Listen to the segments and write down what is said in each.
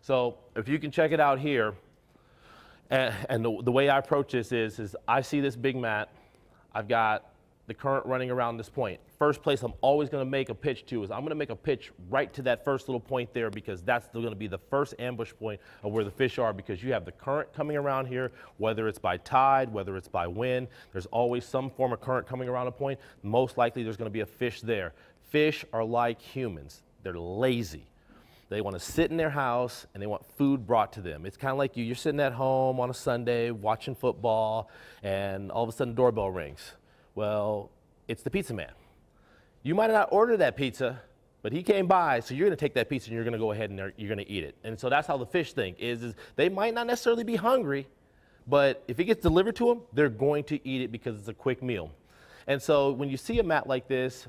So if you can check it out here, and the way I approach this is I see this big mat, I've got the current running around this point. First place I'm always going to make a pitch to is I'm going to make a pitch right to that first little point there, because that's going to be the first ambush point of where the fish are, because you have the current coming around here, whether it's by tide, whether it's by wind, there's always some form of current coming around a point. Most likely there's going to be a fish there. Fish are like humans. They're lazy. They want to sit in their house and they want food brought to them. It's kind of like you're sitting at home on a Sunday watching football and all of a sudden the doorbell rings. Well, it's the pizza man. You might not order that pizza, but he came by, so you're going to take that pizza and you're going to go ahead and you're going to eat it. And so that's how the fish think, is they might not necessarily be hungry, but if it gets delivered to them, they're going to eat it because it's a quick meal. And so when you see a mat like this,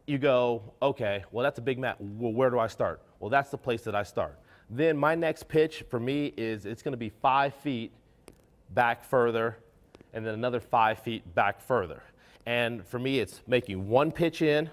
you go, okay, well, that's a big mat. Well, where do I start? Well, that's the place that I start. Then my next pitch for me is it's going to be 5 feet back further and then another 5 feet back further. And for me, it's making one pitch in,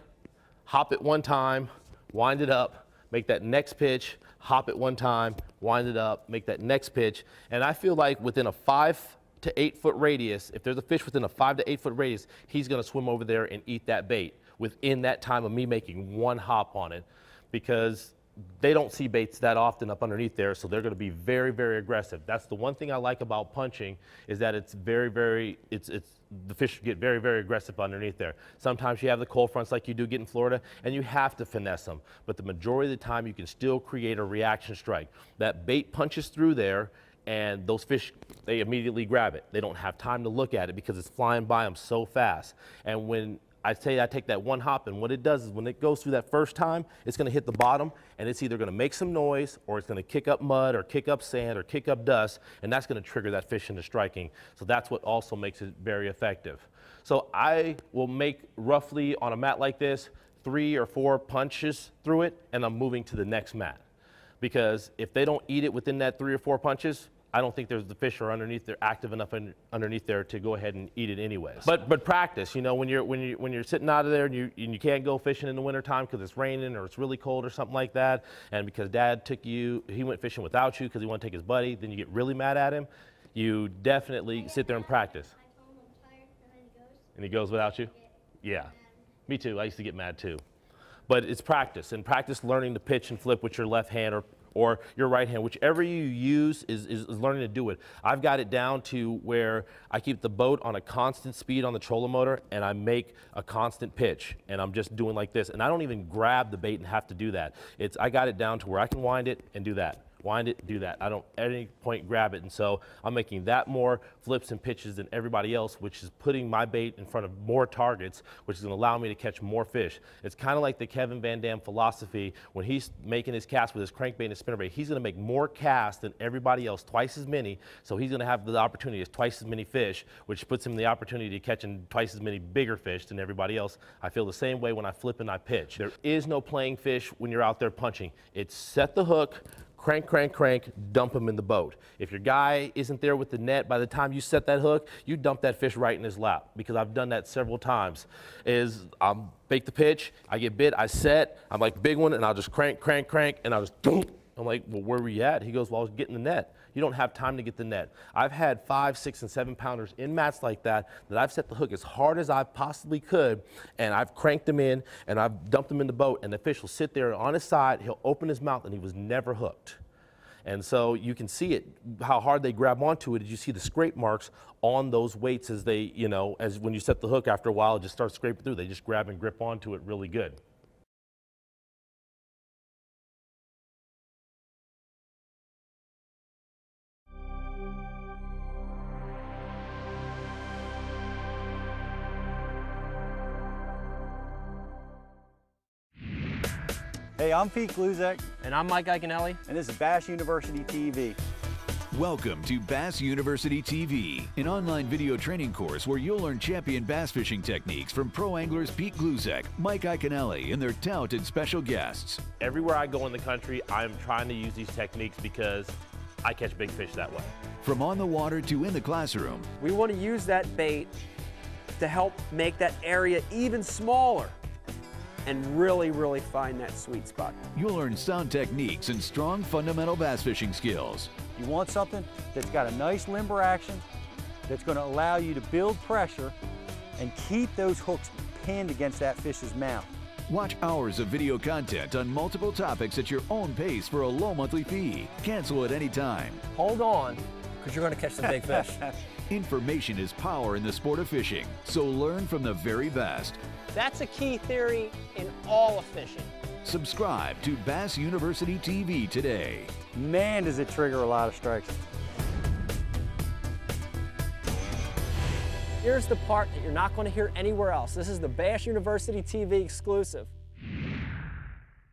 hop it one time, wind it up, make that next pitch, hop it one time, wind it up, make that next pitch. And I feel like within a 5 to 8 foot radius, if there's a fish within a 5 to 8 foot radius, he's going to swim over there and eat that bait within that time of me making one hop on it, because they don't see baits that often up underneath there, so they're going to be very, very aggressive. That's the one thing I like about punching, is that it's very, very, the fish get very, very aggressive underneath there. Sometimes you have the cold fronts like you do get in Florida, and you have to finesse them, but the majority of the time you can still create a reaction strike. That bait punches through there, and those fish, they immediately grab it. They don't have time to look at it because it's flying by them so fast. And when I take that one hop, and what it does is when it goes through that first time, it's going to hit the bottom, and it's either going to make some noise, or it's going to kick up mud, or kick up sand, or kick up dust, and that's going to trigger that fish into striking. So that's what also makes it very effective. So I will make roughly on a mat like this 3 or 4 punches through it, and I'm moving to the next mat. Because if they don't eat it within that 3 or 4 punches, I don't think the fish are underneath. They're active enough underneath there to go ahead and eat it anyways. But practice, you know, when you're sitting out of there and you can't go fishing in the wintertime because it's raining or it's really cold or something like that, and because Dad he went fishing without you because he wanted to take his buddy, then you get really mad at him. You definitely sit there and practice. And he goes without you? Yeah, me too. I used to get mad too. But it's practice, and practice learning to pitch and flip with your left hand or your right hand, whichever you use is learning to do it. I've got it down to where I keep the boat on a constant speed on the trolling motor, and I make a constant pitch, and I'm just doing like this, and I don't even grab the bait and have to do that. I got it down to where I can wind it and do that. Wind it, do that. I don't at any point grab it, and so I'm making that more flips and pitches than everybody else, which is putting my bait in front of more targets, which is going to allow me to catch more fish. It's kind of like the Kevin Van Dam philosophy. When he's making his cast with his crankbait and his spinnerbait, he's going to make more casts than everybody else, twice as many, so he's going to have the opportunity of twice as many fish, which puts him the opportunity to catching twice as many bigger fish than everybody else. I feel the same way when I flip and I pitch. There is no playing fish when you're out there punching. It's set the hook, crank, crank, crank, dump him in the boat. If your guy isn't there with the net, by the time you set that hook, you dump that fish right in his lap, because I've done that several times. I'll bake the pitch, I get bit, I set, I'm like, big one, and I'll just crank, crank, crank, and I'll just dump. I'm like, well, where were you at? He goes, well, I was getting the net. You don't have time to get the net. I've had 5, 6, and 7 pounders in mats like that I've set the hook as hard as I possibly could, and I've cranked them in, and I've dumped them in the boat, and the fish will sit there on his side, he'll open his mouth, and he was never hooked. And so you can see it, how hard they grab onto it. You see the scrape marks on those weights as they, you know, as when you set the hook, after a while, it just starts scraping through. They just grab and grip onto it really good. Hey, I'm Pete Gluzek. And I'm Mike Iaconelli. And this is Bass University TV. Welcome to Bass University TV, an online video training course where you'll learn champion bass fishing techniques from pro anglers Pete Gluzek, Mike Iaconelli, and their talented special guests. Everywhere I go in the country, I'm trying to use these techniques because I catch big fish that way. From on the water to in the classroom. We want to use that bait to help make that area even smaller. and really find that sweet spot. You'll learn sound techniques and strong fundamental bass fishing skills. You want something that's got a nice limber action, that's going to allow you to build pressure and keep those hooks pinned against that fish's mouth. Watch hours of video content on multiple topics at your own pace for a low monthly fee. Cancel at any time. Hold on, because you're going to catch the big fish. Information is power in the sport of fishing, so learn from the very best. That's a key theory in all of fishing. Subscribe to Bass University TV today. Man, does it trigger a lot of strikes. Here's the part that you're not going to hear anywhere else. This is the Bass University TV exclusive.